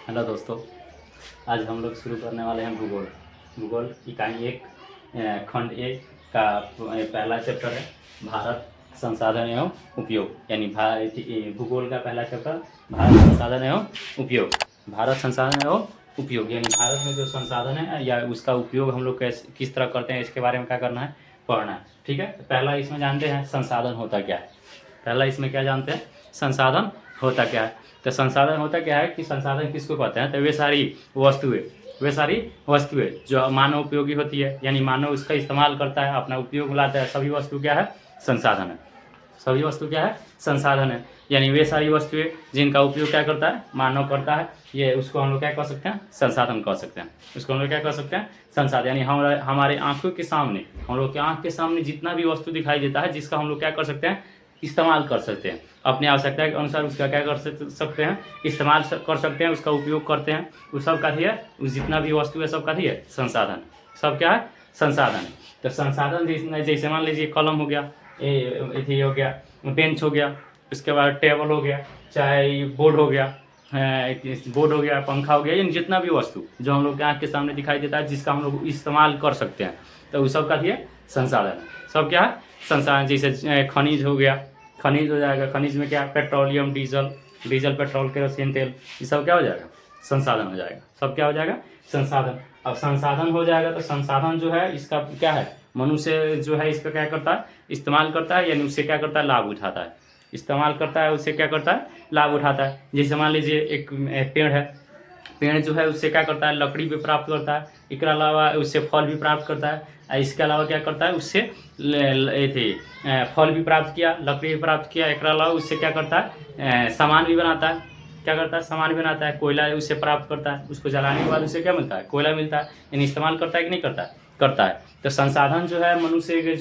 Hello दोस्तों, आज हम लोग शुरू करने वाले हैं भूगोल। भूगोल इकाई एक, खंड एक का पहला चैप्टर है भारत संसाधन एवं उपयोग। यानी भूगोल का पहला चैप्टर भारत संसाधन एवं उपयोग। भारत संसाधन एवं उपयोग यानी भारत में जो संसाधन है या उसका उपयोग हम लोग कैसे किस तरह करते हैं, इसके बारे में क्या करना है, पढ़ना है। ठीक है, तो पहला इसमें जानते हैं संसाधन होता क्या है। पहला इसमें क्या जानते हैं, संसाधन होता क्या है। तो संसाधन होता क्या है कि संसाधन किसको कहते हैं, तो वे सारी वस्तुएं जो मानव उपयोगी होती है, यानी मानव उसका इस्तेमाल करता है, अपना उपयोग लाता है, सभी वस्तु क्या है, संसाधन है। सभी वस्तु क्या है, संसाधन है। यानी वे सारी वस्तुएं जिनका उपयोग क्या करता है, मानव करता है, ये उसको हम लोग क्या कह सकते हैं, संसाधन कह सकते हैं। उसको हम लोग क्या कह सकते हैं, संसाधन। यानी हमारे आंखों के सामने, हम लोग के आंख के सामने जितना भी वस्तु दिखाई देता है, जिसका हम लोग क्या कर सकते हैं, इस्तेमाल कर सकते हैं, अपनी आवश्यकता के अनुसार उसका क्या कर सकते हैं, इस्तेमाल कर सकते हैं, उसका उपयोग करते हैं। उस सब का ही है, उस जितना भी वस्तु है सब का ही है संसाधन। सब क्या है, संसाधन। तो संसाधन जैसे मान लीजिए कलम हो गया, ये हो गया, बेंच हो गया, उसके बाद टेबल हो गया, चाहे बोर्ड हो गया, पंखा हो गया, यानी जितना भी वस्तु जो हम लोग के आँख के सामने दिखाई देता है, जिसका हम लोग इस्तेमाल कर सकते हैं, तो उस सब का ही है संसाधन। सब क्या है, संसाधन। जैसे खनिज हो गया, खनिज हो जाएगा, खनिज में क्या, पेट्रोलियम, डीजल पेट्रोल, केरोसिन तेल, ये सब क्या हो जाएगा, संसाधन हो जाएगा। सब क्या हो जाएगा, संसाधन। अब संसाधन हो जाएगा तो संसाधन जो है इसका क्या है, मनुष्य जो है इसका क्या करता है, इस्तेमाल करता है, यानी उससे क्या करता है, लाभ उठाता है। इस्तेमाल करता है, उससे क्या करता है, लाभ उठाता है। जैसे मान लीजिए एक पेड़ है, पेड़ जो है उससे क्या करता है, लकड़ी भी प्राप्त करता है, इसके अलावा उससे फल भी प्राप्त करता है। इसके अलावा क्या करता है, उससे फल भी प्राप्त किया, लकड़ी भी प्राप्त किया, एक अलावा उससे क्या करता है, सामान भी बनाता है। क्या करता है, सामान भी बनाता है, कोयला उससे प्राप्त करता है, उसको जलाने के बाद उससे क्या मिलता है, कोयला मिलता है। यानी इस्तेमाल करता है कि नहीं करता है, करता है। तो संसाधन जो है मनुष्य के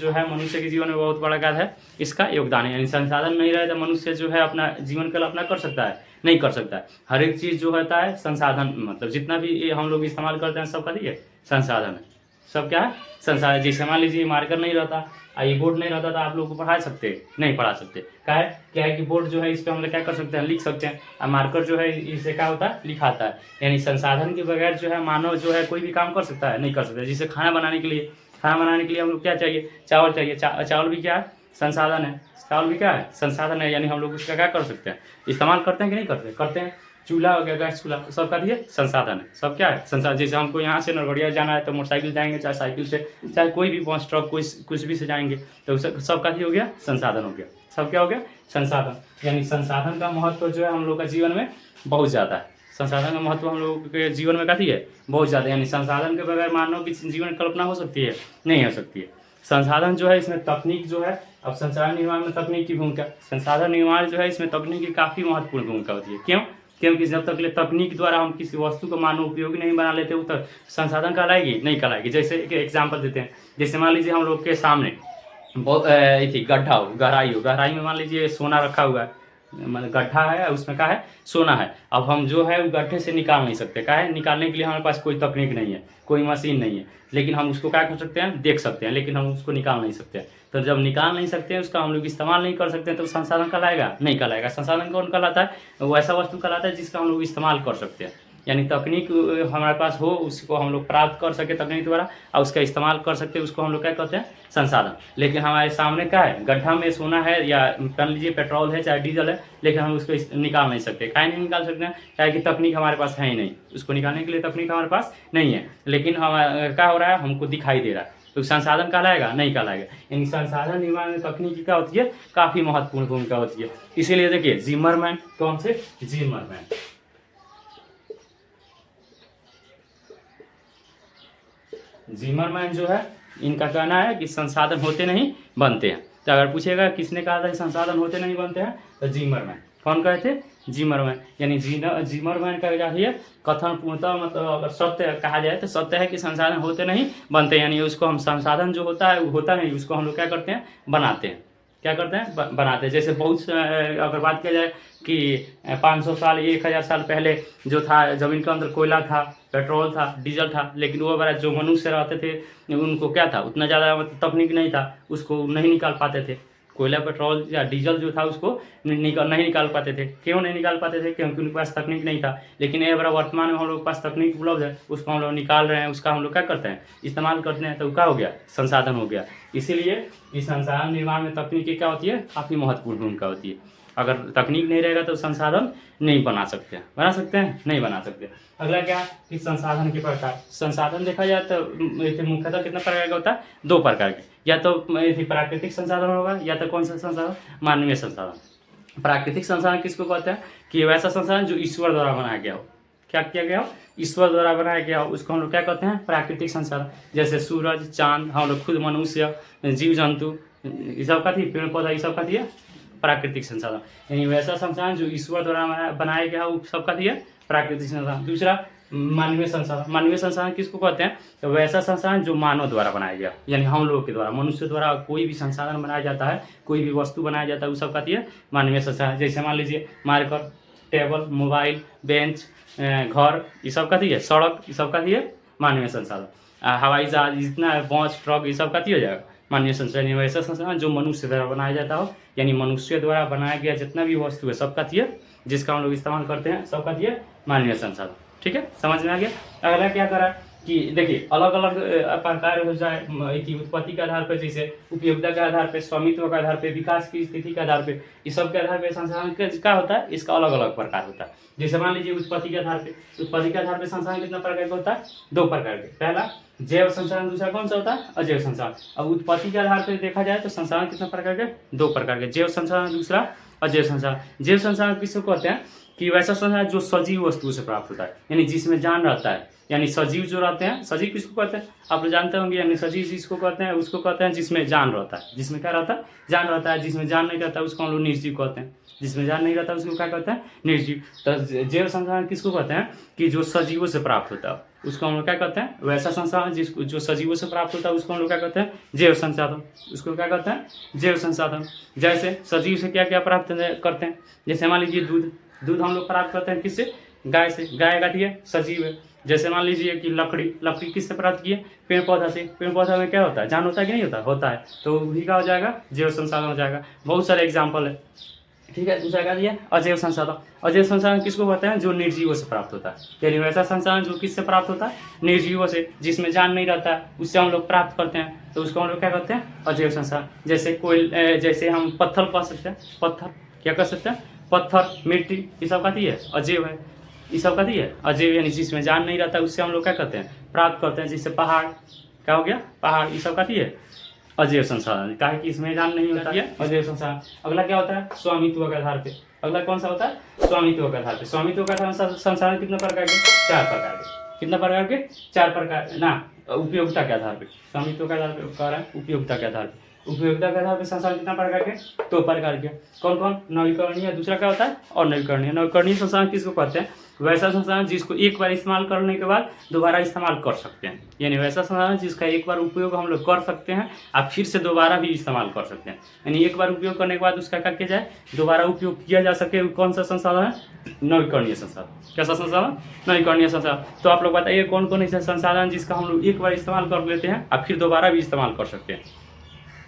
जीवन में बहुत बड़ा क्या है, इसका योगदान है। यानी संसाधन नहीं रहे तो मनुष्य जो है अपना जीवन कल्पना कर सकता है, नहीं कर सकता है। हर एक चीज़ जो होता है संसाधन, मतलब जितना भी हम लोग इस्तेमाल करते हैं सब का दिए संसाधन है। सब क्या है, संसाधन। जैसे मान लीजिए मार्कर नहीं रहता, ये बोर्ड नहीं रहता तो आप लोग को पढ़ा सकते, नहीं पढ़ा सकते। क्या है कि बोर्ड जो है इस पर हम लोग क्या कर सकते हैं, लिख सकते हैं। और मार्कर जो है इससे क्या होता है, लिखाता है। यानी संसाधन के बगैर जो है मानव जो है कोई भी काम कर सकता है, नहीं कर सकता। जैसे खाना बनाने के लिए हम लोग क्या चाहिए, चावल चाहिए। चावल भी क्या है, संसाधन है। चावल भी क्या है, संसाधन है। यानी हम लोग उसका क्या कर सकते हैं, इस्तेमाल करते हैं कि नहीं करते, करते हैं। चूल्हा हो गया, गैस चूल्हा, सब का दिए संसाधन है। सब क्या है, संसाधन। जैसे हमको यहाँ से नरगढ़िया जाना है तो मोटरसाइकिल जाएंगे, चाहे साइकिल से, चाहे कोई भी बस ट्रक कुछ भी से जाएंगे, तो सब का ही हो गया, संसाधन हो गया। सब क्या हो गया, संसाधन। यानी संसाधन का महत्व जो है हम लोग का जीवन में बहुत ज़्यादा है। संसाधन का महत्व हम लोग के जीवन में काफ़ी है, बहुत ज़्यादा। यानी संसाधन के बगैर मानव की जीवन कल्पना हो सकती है, नहीं हो सकती है। संसाधन जो है इसमें तकनीक जो है, अब संसाधन निर्माण में तकनीक की भूमिका, संसाधन निर्माण जो है इसमें तकनीक की काफ़ी महत्वपूर्ण भूमिका होती है। क्यों, क्योंकि जब तक तकनीक द्वारा हम किसी वस्तु को मानव उपयोगी नहीं बना लेते, वो तक संसाधन कहलाएगी, नहीं कहलाएगी। जैसे एक एग्जाम्पल देते हैं, जैसे मान लीजिए हम लोग के सामने गड्ढा हो, गहराई में मान लीजिए सोना रखा हुआ है, मतलब गड्ढा है, उसमें क्या है, सोना है। अब हम जो है गड्ढे से निकाल नहीं सकते, क्या है, निकालने के लिए हमारे पास कोई तकनीक नहीं है, कोई मशीन नहीं है। लेकिन हम उसको क्या कर सकते हैं, देख सकते हैं, लेकिन हम उसको निकाल नहीं सकते। तो जब निकाल नहीं सकते हैं, उसका हम लोग इस्तेमाल नहीं कर सकते हैं, तो संसाधन कहलाएगा, नहीं कहलाएगा। संसाधन कौन कहलाता है, वो ऐसा वस्तु कहलाता है जिसका हम लोग इस्तेमाल कर सकते हैं। यानी तकनीक हमारे पास हो, उसको हम लोग प्राप्त कर सके तकनीक द्वारा, और उसका इस्तेमाल कर सकते हैं, उसको हम लोग क्या कहते हैं, संसाधन। लेकिन हमारे सामने क्या है, गड्ढा में सोना है, या मान लीजिए पेट्रोल है, चाहे डीजल है, लेकिन हम उसको निकाल नहीं सकते। काहे नहीं निकाल सकते हैं, क्या कि तकनीक हमारे पास है ही नहीं, उसको निकालने के लिए तकनीक हमारे पास नहीं है। लेकिन हम क्या हो रहा है, हमको दिखाई दे रहा है, तो संसाधन कहलाएगा, नहीं कहलाएगा। यानी संसाधन निर्माण में तकनीक क्या होती है, काफ़ी महत्वपूर्ण भूमिका होती है। इसीलिए देखिए जिमरमैन, कौन से, जिमरमैन, जिमरमैन जो है, इनका कहना है कि संसाधन होते नहीं बनते हैं। तो अगर पूछेगा किसने कहा था कि संसाधन होते नहीं बनते हैं, तो जिमरमैन। कौन कहे थे, जिमरमैन। यानी जिमरमैन का क्या है, कथन पूर्णतः मतलब अगर सत्य कहा जाए तो सत्य है कि संसाधन होते नहीं बनते। यानी उसको हम, संसाधन जो होता है वो होता नहीं, उसको हम लोग क्या करते हैं, बनाते हैं। क्या करते हैं, बनाते हैं। जैसे बहुत अगर बात किया जाए कि 500 साल, 1000 साल पहले जो था, ज़मीन के अंदर कोयला था, पेट्रोल था, डीजल था, लेकिन वो वगैरह जो मनुष्य रहते थे उनको क्या था, उतना ज़्यादा मतलब तकनीक नहीं था, उसको नहीं निकाल पाते थे। कोयला, पेट्रोल या डीजल जो था उसको नहीं निकाल पाते थे। क्यों नहीं निकाल पाते थे? क्योंकि उनके पास तकनीक नहीं था। लेकिन ये बड़ा वर्तमान में हम लोग के पास तकनीक उपलब्ध है, उसको हम लोग निकाल रहे हैं, उसका हम लोग क्या करते हैं, इस्तेमाल करते हैं, तो क्या हो गया, संसाधन हो गया। इसीलिए इस संसाधन निर्माण में तकनीकी क्या होती है, काफ़ी महत्वपूर्ण भूमिका होती है। अगर तकनीक नहीं रहेगा तो संसाधन नहीं बना सकते हैं। बना सकते हैं? नहीं बना सकते। अगला क्या कि संसाधन के प्रकार। संसाधन देखा जाए तो मुख्यतः कितना प्रकार का होता है, 2 प्रकार के। या तो प्राकृतिक संसाधन होगा, या तो कौन सा संसाधन, मानवीय संसाधन। प्राकृतिक संसाधन किसको कहते हैं कि वैसा संसाधन जो ईश्वर द्वारा बनाया गया हो। क्या किया गया हो, ईश्वर द्वारा बनाया गया हो, उसको हम लोग क्या कहते हैं, प्राकृतिक संसाधन। जैसे सूरज, चांद, हम लोग खुद, मनुष्य, जीव जंतु, ये सब का थी, पेड़ पौधा, ये सब का थी प्राकृतिक संसाधन। यानी वैसा संसाधन जो ईश्वर द्वारा बनाया गया वो सबका दिया प्राकृतिक संसाधन। दूसरा मानवीय संसाधन। मानवीय संसाधन किसको कहते हैं, तो वैसा संसाधन जो मानव द्वारा बनाया गया, यानी हम लोगों के द्वारा, मनुष्य द्वारा कोई भी संसाधन बनाया जाता है, कोई भी वस्तु बनाया जाता है, वो सब कहती है मानवीय संसाधन। जैसे मान लीजिए मार्कर, टेबल, मोबाइल, बेंच, घर, ये सब कहती है, सड़क, ये सब कहती है मानवीय संसाधन। हवाई जहाज, जितना बस, ट्रक, ये सब कहती हो जाएगा मानवीय संसाधन। वैसा संसाधन जो मनुष्य द्वारा बनाया जाता हो, यानी मनुष्य द्वारा बनाया गया जितना भी वस्तु है सब कहती है, जिसका हम लोग इस्तेमाल करते हैं, सब कहती है मानवीय संसाधन। ठीक है, समझ में आ गया। अगला क्या करा कि देखिए अलग अलग प्रकार हो जाए कि उत्पत्ति के आधार पर, जैसे उपयोगिता के आधार पर, स्वामित्व के आधार पर, विकास की स्थिति के आधार पर, इस सब के आधार पर संसाधन क्या होता है, इसका अलग अलग प्रकार होता है। जैसे मान लीजिए उत्पत्ति के आधार पर, उत्पत्ति के आधार पर संसाधन कितना प्रकार का होता है, 2 प्रकार के। पहला जैव संसाधन, दूसरा कौन सा होता है, अजैव संसाधन। अब उत्पत्ति के आधार पर देखा जाए तो संसाधन कितना प्रकार के, 2 प्रकार के, जैव संसाधन, दूसरा अजैव संसाधन। जैव संसाधन किसको कहते हैं कि वैसा संसाधन जो सजीव वस्तु से प्राप्त होता है, यानी जिसमें जान रहता है, यानी सजीव जो रहते हैं, सजीव किसको कहते हैं आप लोग जानते होंगे, यानी सजीव जिसको कहते हैं उसको कहते हैं जिसमें जान रहता है। जिसमें क्या रहता है, जान रहता है। जिसमें जान नहीं रहता उसको हम लोग निर्जीव कहते हैं। जिसमें जान नहीं रहता उसको क्या कहते हैं, निर्जीव। तो जैव संसाधन किसको कहते हैं कि जो सजीवों से प्राप्त होता है, उसको हम लोग क्या कहते हैं, वैसा संसाधन जिसको जो सजीवों से प्राप्त होता है उसको हम लोग क्या कहते हैं, जैव संसाधन। उसको क्या कहते हैं, जैव संसाधन। जैसे सजीव से क्या क्या प्राप्त करते हैं, जैसे मान लीजिए दूध, दूध हम लोग प्राप्त करते हैं किससे, गाय से। गाय का है सजीव है। जैसे मान लीजिए कि लकड़ी, लकड़ी किससे प्राप्त किए, पेड़ पौधा से। पेड़ पौधा में क्या होता है, जान होता है कि नहीं होता, होता है, तो भी क्या हो जाएगा, जैव संसाधन हो जाएगा। बहुत सारे एग्जाम्पल है। ठीक है, दूसरा क्या दिया, अजैव संसाधन। अजैव संसाधन किसको कहते हैं, जो निर्जीवों से प्राप्त होता है, यानी वैसा संसाधन जो किससे प्राप्त होता है, निर्जीवों से, जिसमें जान नहीं रहता है, उससे हम लोग प्राप्त करते हैं, तो उसको हम लोग क्या कहते हैं, अजैव संसाधन। जैसे कोई, जैसे हम पत्थर कह सकते हैं, पत्थर क्या कह सकते हैं, पत्थर, मिट्टी, ये सब कहती है अजैव है। ये सब कहती है अजैव, यानी जिसमें जान नहीं रहता उससे हम लोग क्या करते हैं, प्राप्त करते हैं। जैसे पहाड़, क्या हो गया, पहाड़, ये सब कहती है अजैव संसाधन, काहे कि इसमें जान नहीं होता है, अजैव संसाधन। अगला क्या होता है, स्वामित्व के आधार पे। अगला कौन सा होता है, स्वामित्व के आधार पे। स्वामित्व के आधार संसाधन कितने प्रकार के, 4 प्रकार के। कितना प्रकार के, 4 प्रकार ना, उपयोगिता के आधार पे। स्वामित्व के आधार पे कह रहा है, उपयोगिता के आधार पे। उपयोगिता के आधार पे संसाधन कितना प्रकार के, 2 प्रकार के। कौन कौन, नवीकरणीय, दूसरा क्या होता है अनवीकरणीय। नवीकरणीय संसाधन किसको कहते हैं, वैसा संसाधन जिसको एक बार इस्तेमाल करने के बाद दोबारा इस्तेमाल कर सकते हैं, यानी वैसा संसाधन जिसका एक बार उपयोग हम लोग कर सकते हैं, आप फिर से दोबारा भी इस्तेमाल कर सकते हैं। यानी एक बार उपयोग करने के बाद उसका क्या किया जाए, दोबारा उपयोग किया जा सके। कौन सा संसाधन है, नवीकरणीय संसाधन। कैसा संसाधन, नवीकरणीय संसाधन। तो आप लोग बताइए कौन कौन ऐसा संसाधन जिसका हम लोग एक बार इस्तेमाल कर लेते हैं, आप फिर दोबारा भी इस्तेमाल कर सकते हैं।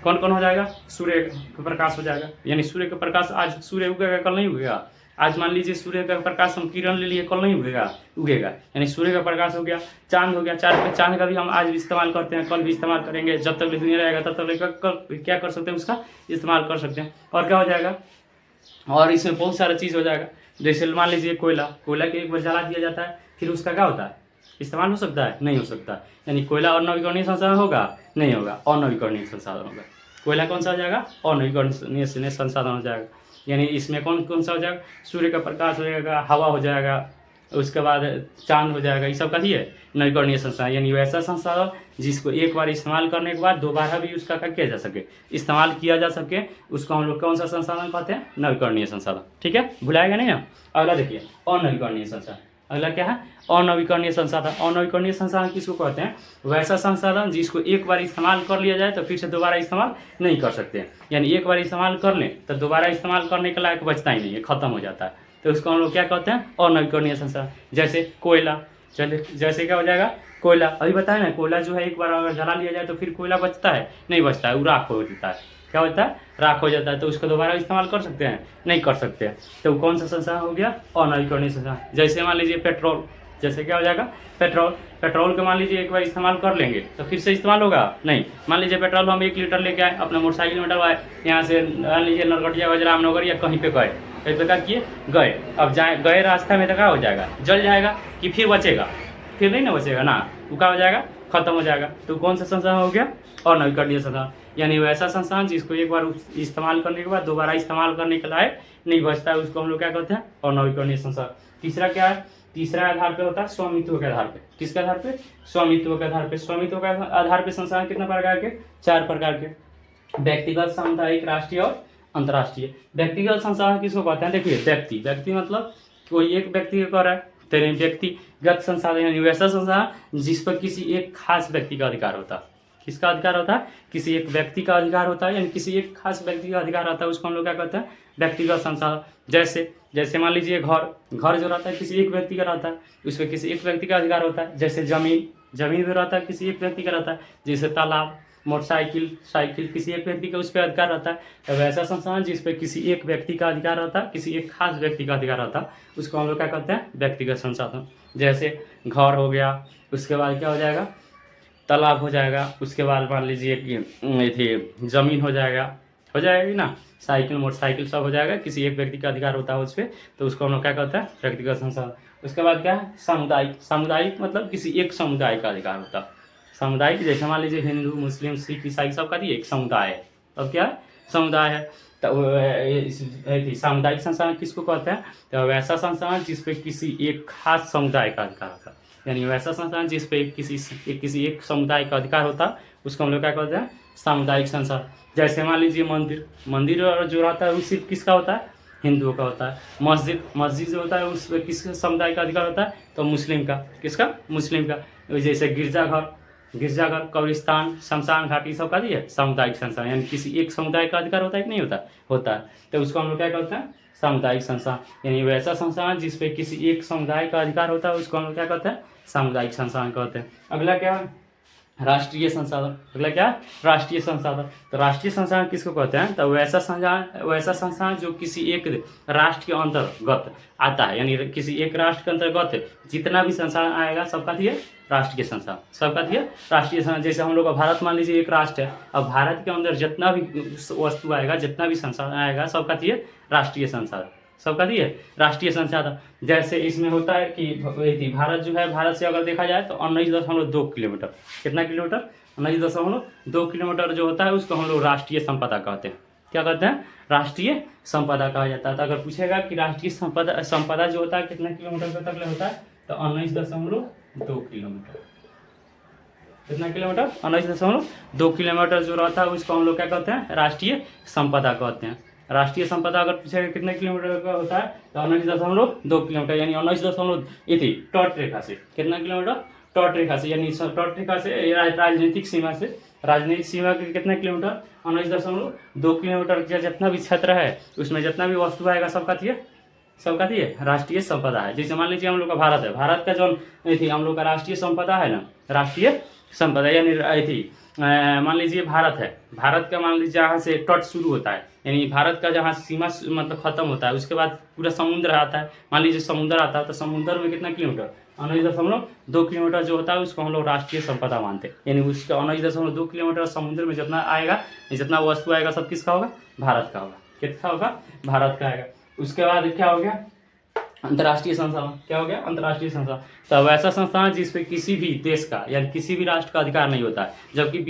कौन कौन हो जाएगा, सूर्य का प्रकाश हो जाएगा, यानी सूर्य का प्रकाश, आज सूर्य उगेगा कल नहीं उगेगा। आज मान लीजिए सूर्य का प्रकाश हम किरण ले लिए, कल नहीं उगेगा, यानी सूर्य का प्रकाश हो गया। चांद हो गया, चांद का भी हम आज भी इस्तेमाल करते हैं, कल भी इस्तेमाल करेंगे, जब तक दुनिया रहेगा तब तक क्या कर सकते हैं, उसका इस्तेमाल कर सकते हैं। और क्या हो जाएगा, और इसमें बहुत सारा चीज़ हो जाएगा। जैसे मान लीजिए कोयला, कोयला के एक बार जला दिया जाता है, फिर उसका क्या होता है, इस्तेमाल हो सकता है, नहीं हो सकता। यानी कोयला और नवीकरणीय संसाधन होगा, नहीं होगा, अनवीकरणीय संसाधन होगा। कोयला कौन सा हो जाएगा, अनवीकरणीय संसाधन हो जाएगा। यानी इसमें कौन कौन सा हो जाएगा, सूर्य का प्रकाश हो जाएगा, हवा हो जाएगा, उसके बाद चांद हो जाएगा, ये सब का ही है नवीकरणीय संसाधन। यानी वैसा संसाधन जिसको एक बार इस्तेमाल करने के बाद दोबारा भी उसका क्या किया जा सके, इस्तेमाल किया जा सके, उसको हम लोग कौन सा संसाधन कहते हैं, नवीकरणीय संसाधन। ठीक है, भुलाएगा नहीं ना। अगला देखिए अनवीकरणीय संसाधन। अगला क्या है, अनवीकरणीय संसाधन। अनवीकरणीय संसाधन किसको कहते हैं, वैसा संसाधन जिसको एक बार इस्तेमाल कर लिया जाए तो फिर से दोबारा इस्तेमाल नहीं कर सकते हैं। यानी एक बार इस्तेमाल कर लें तो दोबारा इस्तेमाल करने के लायक बचता ही नहीं है, खत्म हो जाता है, तो उसको हम लोग क्या कहते हैं, अनवीकरणीय संसाधन। जैसे कोयला, जैसे क्या हो जाएगा, कोयला अभी बताया ना, कोयला जो है एक बार अगर जला लिया जाए तो फिर कोयला बचता है, नहीं बचता है, वो राख हो जाता है। क्या होता है, राख हो जाता है, तो उसको दोबारा इस्तेमाल कर सकते हैं, नहीं कर सकते हैं। तो कौन सा संसाधन हो गया, अनवीकरणीय संसाधन। जैसे मान लीजिए पेट्रोल, जैसे क्या हो जाएगा, पेट्रोल को मान लीजिए एक बार इस्तेमाल कर लेंगे तो फिर से इस्तेमाल होगा नहीं। मान लीजिए पेट्रोल हम 1 लीटर लेके आए, अपना मोटरसाइकिल में डलवाए, यहाँ से मान लीजिए नरकटिया वजरा रामनगर या कहीं पे गए, कहीं पे क्या किए, गए, अब जाए गए रास्ता में तो क्या हो जाएगा, जल जाएगा कि फिर बचेगा, फिर नहीं ना बचेगा ना, वो क्या हो जाएगा, खत्म हो जाएगा। तो कौन सा संसाधन हो गया, अनवीकरणीय संसाधन, यानी वैसा संसाधन जिसको एक बार इस्तेमाल करने के बाद दोबारा इस्तेमाल करने के लायक नहीं बचता है, उसको हम लोग क्या कहते हैं, अनवीकरणीय संसाधन। तीसरा क्या है, तीसरा आधार पे होता है स्वामित्व के आधार पे। किसके आधार पे, स्वामित्व के आधार पे। स्वामित्व के आधार पे संसाधन कितने प्रकार के, 4 प्रकार के, व्यक्तिगत, सामुदायिक, राष्ट्रीय और अंतर्राष्ट्रीय। व्यक्तिगत संसाधन किसको कहते हैं, देखिए व्यक्ति मतलब कोई एक व्यक्ति कर रहा है, तेरे व्यक्तिगत संसाधन यानी वैसा संसाधन जिस पर किसी एक खास व्यक्ति का अधिकार होता है। किसका अधिकार होता है, किसी एक व्यक्ति का अधिकार होता है, यानी किसी एक खास व्यक्ति का अधिकार होता है, उसको हम लोग क्या कहते हैं, व्यक्तिगत संसाधन। जैसे मान लीजिए घर जो रहता है किसी एक व्यक्ति का रहता है, उस पर किसी एक व्यक्ति का अधिकार होता है। जैसे जमीन भी रहता है किसी एक व्यक्ति का रहता है। जैसे तालाब, मोटरसाइकिल किसी एक व्यक्ति का उस पर अधिकार रहता है। तो वैसा संसाधन जिस पर किसी एक व्यक्ति का अधिकार रहता है, किसी एक खास व्यक्ति का अधिकार रहता है, उसको हम लोग क्या कहते हैं, व्यक्तिगत संसाधन। जैसे घर हो गया, उसके बाद क्या हो जाएगा, तालाब हो जाएगा, उसके बाद मान लीजिए कि जमीन हो जाएगी ना, मोटरसाइकिल सब हो जाएगा, किसी एक व्यक्ति का अधिकार होता है उस पर, तो उसको हम लोग क्या कहते हैं, व्यक्तिगत संसाधन। उसके बाद क्या है, सामुदायिक मतलब किसी एक समुदाय का अधिकार होता है। सामुदायिक जैसे मान लीजिए हिंदू, मुस्लिम, सिख, ईसाई सबका एक समुदाय है, अब क्या है, समुदाय है। तो सामुदायिक संसाधन किसको कहते हैं, तो वैसा संसाधन जिस पे किसी एक खास समुदाय का अधिकार होता है, यानी वैसा संसाधन जिस पे किसी एक समुदाय का अधिकार होता है, उसको हम लोग क्या कहते हैं, सामुदायिक संसाधन। जैसे मान लीजिए मंदिर जो रहता है वो सिर्फ किसका होता है, हिंदुओं का होता है। मस्जिद जो होता है उस पर किस समुदाय का अधिकार होता है, तो मुस्लिम का। किसका, मुस्लिम का। जैसे गिरजाघर, कब्रिस्तान, शमशान घाट, ये सब का दिए सामुदायिक संसाधन, यानी किसी एक समुदाय का अधिकार होता है कि नहीं होता है। तो उसको हम लोग क्या कहते हैं, सामुदायिक संसाधन, यानी वैसा संसाधन जिस पे किसी एक समुदाय का अधिकार होता है, उसको हम लोग क्या कहते हैं, सामुदायिक संसाधन कहते हैं। अगला क्या, राष्ट्रीय संसाधन। अगला क्या, राष्ट्रीय संसाधन। तो राष्ट्रीय संसाधन किसको कहते हैं, तो वैसा संसाधन जो किसी एक राष्ट्र के अंतर्गत आता है, यानी किसी एक राष्ट्र के अंतर्गत जितना भी संसाधन आएगा सबका दिए राष्ट्रीय संसाधन, सबका दिए राष्ट्रीय संसाधन। जैसे हम लोग का भारत मान लीजिए एक राष्ट्र है, अब भारत के अंदर जितना भी वस्तु आएगा, जितना भी संसाधन आएगा, सबका दिए राष्ट्रीय संसाधन, सबका दिए राष्ट्रीय संसाधन। जैसे इसमें होता है कि भारत जो है, भारत से अगर देखा जाए तो 19.2 किलोमीटर, कितना किलोमीटर, 19.2 किलोमीटर जो होता है उसको हम लोग राष्ट्रीय संपदा कहते हैं। क्या कहते हैं, राष्ट्रीय संपदा कहा जाता है। तो अगर पूछेगा कि राष्ट्रीय संपदा जो होता है कितने किलोमीटर तक होता है, तो 19.2 किलोमीटर। कितना किलोमीटर, 19.2 किलोमीटर जो रहता है उसको हम लोग क्या कहते हैं, राष्ट्रीय संपदा कहते हैं। राष्ट्रीय संपदा अगर पूछेगा कितने किलोमीटर का होता है, तो 19.2 किलोमीटर, यानी 19 तट रेखा से कितना किलोमीटर, तट रेखा से, यानी तट रेखा से राजनीतिक सीमा के कितने किलोमीटर, 19.2 किलोमीटर का जितना भी क्षेत्र है उसमें जितना भी वस्तु आएगा सबका दिए राष्ट्रीय संपदा है। जैसे मान लीजिए हम लोग का भारत है, भारत का जो हम लोग का राष्ट्रीय संपदा है ना, राष्ट्रीय संपदा यानी मान लीजिए भारत है, भारत का मान लीजिए जहाँ से तट शुरू होता है, यानी भारत का जहाँ सीमा मतलब खत्म होता है, उसके बाद पूरा समुद्र आता है। मान लीजिए समुद्र आता है, तो समुद्र में कितना किलोमीटर, 19.2 किलोमीटर जो होता है उसको हम लोग राष्ट्रीय संपदा मानते हैं। यानी उसका 19.2 किलोमीटर समुद्र में जितना आएगा, जितना वस्तु आएगा सब किसका होगा, भारत का होगा। किसका होगा, भारत का आएगा। उसके बाद क्या हो गया, अंतर्राष्ट्रीय संस्थान। क्या हो गया, अंतर्राष्ट्रीय संस्थान। तब ऐसा संस्थान जिसपे किसी भी देश का या किसी भी राष्ट्र का अधिकार नहीं होता है, जबकि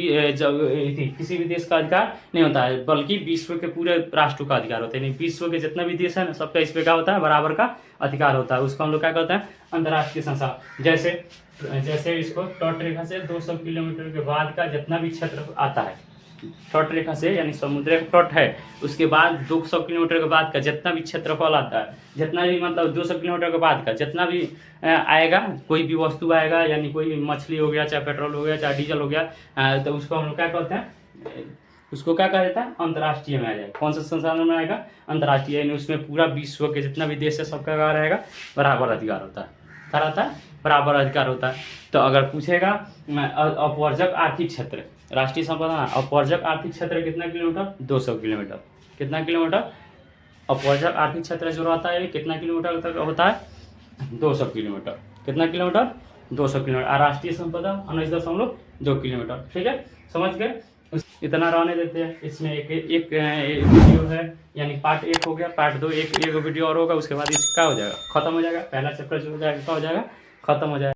किसी भी देश का अधिकार नहीं होता है, बल्कि विश्व के पूरे राष्ट्रों का अधिकार होता है। यानी विश्व के जितना भी देश है ना, सबका इस पे क्या होता है, बराबर का अधिकार होता है। उसको हम लोग क्या कहते हैं, अंतर्राष्ट्रीय संस्थान। जैसे इसको तट रेखा से 200 किलोमीटर के बाद का जितना भी क्षेत्र आता है, तट रेखा से यानी समुद्र का तट है, उसके बाद 200 किलोमीटर के बाद का जितना भी क्षेत्रफल आता है, जितना भी मतलब 200 किलोमीटर के बाद का जितना भी आएगा, कोई भी वस्तु आएगा, यानी कोई मछली हो गया, चाहे पेट्रोल हो गया, चाहे डीजल हो गया, तो उसको हम लोग क्या कहते हैं, उसको क्या कहा जाता है, अंतर्राष्ट्रीय में आ जाएगा। कौन सा संसाधन में आएगा, अंतर्राष्ट्रीय, यानी उसमें पूरा विश्व के जितना भी देश है सबका क्या रहेगा, बराबर अधिकार होता है। क्या रहता है, बराबर अधिकार होता है। तो अगर पूछेगा अपवर्जक आर्थिक क्षेत्र, राष्ट्रीय संपदा और पर्यटक आर्थिक क्षेत्र कितना किलोमीटर, 200 किलोमीटर। कितना किलोमीटर, और पर्यटक आर्थिक क्षेत्र जो रहता है कितना किलोमीटर तक होता है, 200 किलोमीटर। कितना किलोमीटर, 200 किलोमीटर। और राष्ट्रीय संपदा 19.2 किलोमीटर। ठीक है, समझ गए। इतना रहने देते हैं। इसमें एक वीडियो है, यानी पार्ट 1 हो गया, पार्ट 2 एक वीडियो और होगा, उसके बाद इसका हो जाएगा, खत्म हो जाएगा। पहला चैप्टर जो हो जाएगा, क्या हो जाएगा, खत्म हो जाएगा।